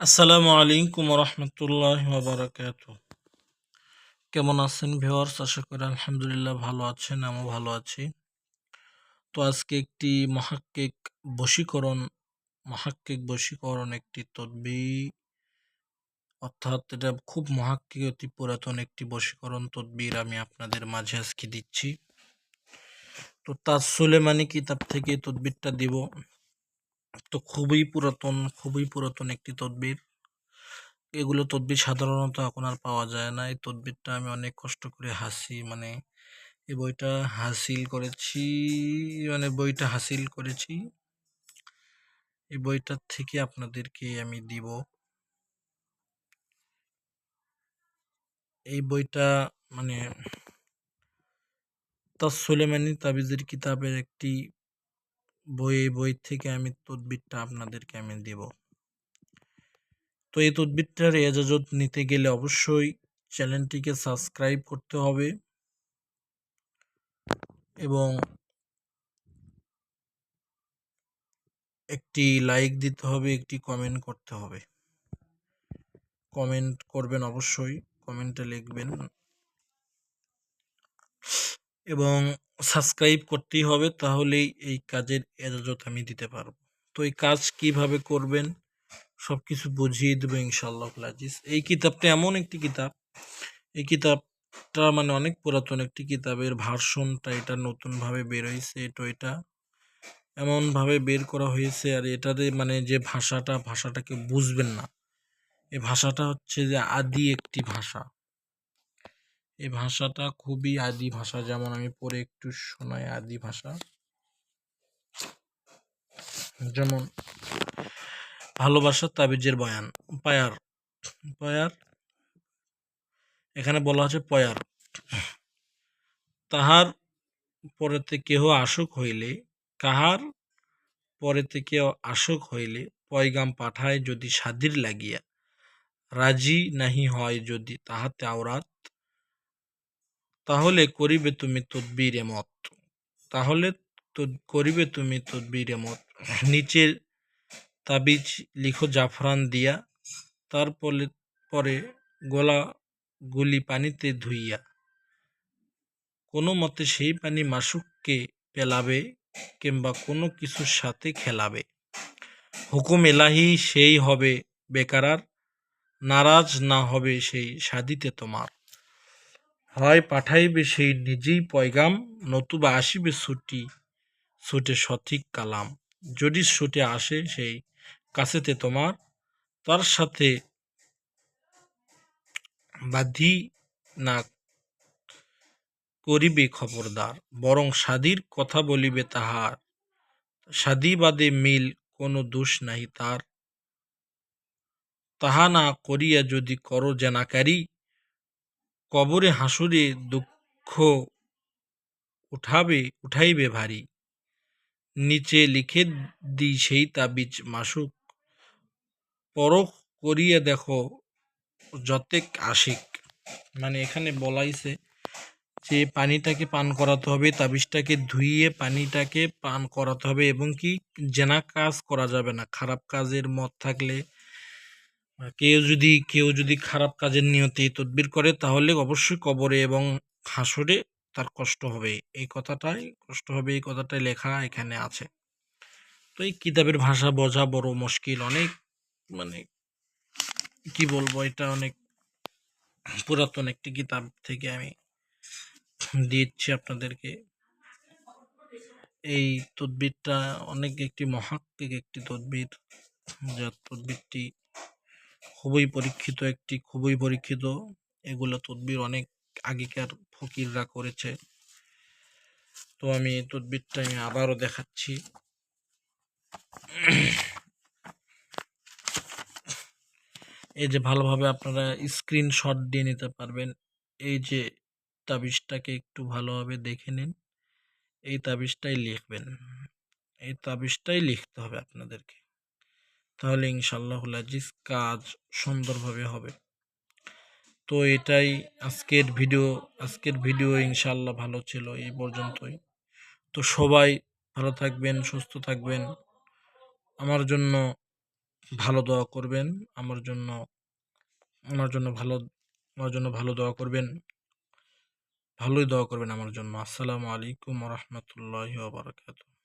আসসালামু আলাইকুম রহমতুল্লাহ বারাকাতু। কেমন আছেন ভিউয়ার্স? আশা করি আলহামদুলিল্লাহ ভালো আছেন, আমিও ভালো আছি। তো আজকে একটি মহাক্কিক বশীকরণ একটি তদবির, অর্থাৎ এটা খুব মহাক্কিক অতি পুরাতন একটি বশীকরণ তদবির আমি আপনাদের মাঝে আজকে দিচ্ছি। তো তাজ সুলেমানি কিতাব থেকে এই তদবিরটা দিব। তো খুবই পুরাতন একটি তদবির। এগুলো তদবির সাধারণত এখন আর পাওয়া যায় না। এই তদবিরটা আমি অনেক কষ্ট করে এই বইটা হাসিল করেছি, বইটা হাসিল করেছি। এই বইটার থেকে আপনাদেরকে আমি দিব। এই বইটা মানে তাজ সুলেমানি তাবিজের কিতাবের একটি বই। এই বই থেকে আমি তদবিরটা আপনাদেরকে আমি দিব। তো এই তদবিরটার এজাজত নিতে গেলে অবশ্যই চ্যানেলটিকে সাবস্ক্রাইব করতে হবে এবং একটি লাইক দিতে হবে, একটি কমেন্ট করতে হবে। কমেন্ট করবেন অবশ্যই, কমেন্টে লিখবেন এবং সাবস্ক্রাইব করতেই হবে, তাহলেই এই কাজের এজাজত আমি দিতে পারবো। তো এই কাজ কিভাবে করবেন সবকিছু বুঝিয়ে দেবো ইনশাআল্লাহ আজিজ। এই কিতাবটা এমন একটি কিতাব, এই কিতাবটা অনেক পুরাতন একটি কিতাবের ভার্সনটা এটা নতুনভাবে বের হয়েছে। এটা এমনভাবে বের করা হয়েছে, আর এটাতে যে ভাষাটাকে বুঝবেন না। এই ভাষাটা হচ্ছে যে আদি একটি ভাষা। এই ভাষাটা খুবই আদি ভাষা, যেমন আমি পড়ে একটু শোনাই। আদি ভাষা যেমন ভালোবাসা তাবিজের বয়ান। পায়ার পয়ার এখানে বলা হচ্ছে পয়ার। তাহার পরেতে কেহ আশুক হইলে, কাহার পরেতে কেহ আশুক হইলে পয়গাম পাঠায় যদি সাদির লাগিয়া, রাজি নাহি হয় যদি তাহাতে আওরাত, তাহলে করিবে তুমি তদবির এমত। নিচের তাবিজ লিখো জাফরান দিয়া, তারপরে পরে গোলা গুলি পানিতে ধুইয়া, কোনো মতে সেই পানি মাসুককে পেলাবে কিংবা কোনো কিছুর সাথে খেলাবে। হুকুম এলাহি সেই হবে বেকারার, নারাজ না হবে সেই সাদিতে তোমার। হয় পাঠাইবে সেই নিজেই পয়গাম, নতুবা আসিবে ছুটে সঠিক কালাম। যদি ছুটে আসে সেই কাছেতে তোমার, তার সাথে বাধি না করিবে খবরদার, বরং সাদির কথা বলিবে তাহার, সাদিবাদে মিল কোনো দোষ নাহি তার। তাহা না করিয়া যদি করো জেনাকারি, কবরে হাসুরে দুঃখ উঠাইবে ভারী। নিচে লিখে দিই সেই তাবিজ মাসুক, পরখ করিয়া দেখো যতেক আশিক। এখানে বলাইছে যে পানিটাকে পান করাতে হবে, তাবিজটাকে ধুইয়ে পানিটাকে পান করাতে হবে, এবং কি জেনা কাজ করা যাবে না। খারাপ কাজের মত থাকলে কেউ যদি খারাপ কাজের নিয়তে তদবির করে, তাহলে অবশ্যই কবরে এবং হাসরে তার কষ্ট হবে। এই কথাটাই লেখা এখানে আছে। তো এই কিতাবের ভাষা বোঝা বড় মুশকিল। অনেক কি বলবো, এটা অনেক পুরাতন একটি কিতাব থেকে আমি দিচ্ছি আপনাদেরকে। এই তদবিরটা অনেক একটি মহাক্কিক একটি তদবির, যার তদবিরটি খুবই পরীক্ষিত। এগুলো তদবির অনেক আগেকার ফকিররা করেছে। তো আমি এই তদবিরটা আবারও দেখাচ্ছি। এই যে ভালোভাবে আপনারা স্ক্রিনশট দিয়ে নিতে পারবেন। এই যে তাবিজটাকে একটু ভালোভাবে দেখে নিন। এই তাবিজটাই লিখবেন, এই তাবিজটাই লিখতে হবে আপনাদেরকে, তাহলে ইনশাআল্লাহুল আজিজ কাজ সুন্দরভাবে হবে। তো এটাই আজকের ভিডিও ইনশাআল্লাহ ভালো ছিল, এই পর্যন্তই। তো সবাই ভালো থাকবেন, সুস্থ থাকবেন। আমার জন্য ভালো দোয়া করবেন আমার জন্য, আমার জন্য ভালো, আমার জন্য ভালো দোয়া করবেন, ভালোই দোয়া করবেন আমার জন্য। আসসালামু আলাইকুম ওয়া রাহমাতুল্লাহি ওয়া বারাকাতুহু।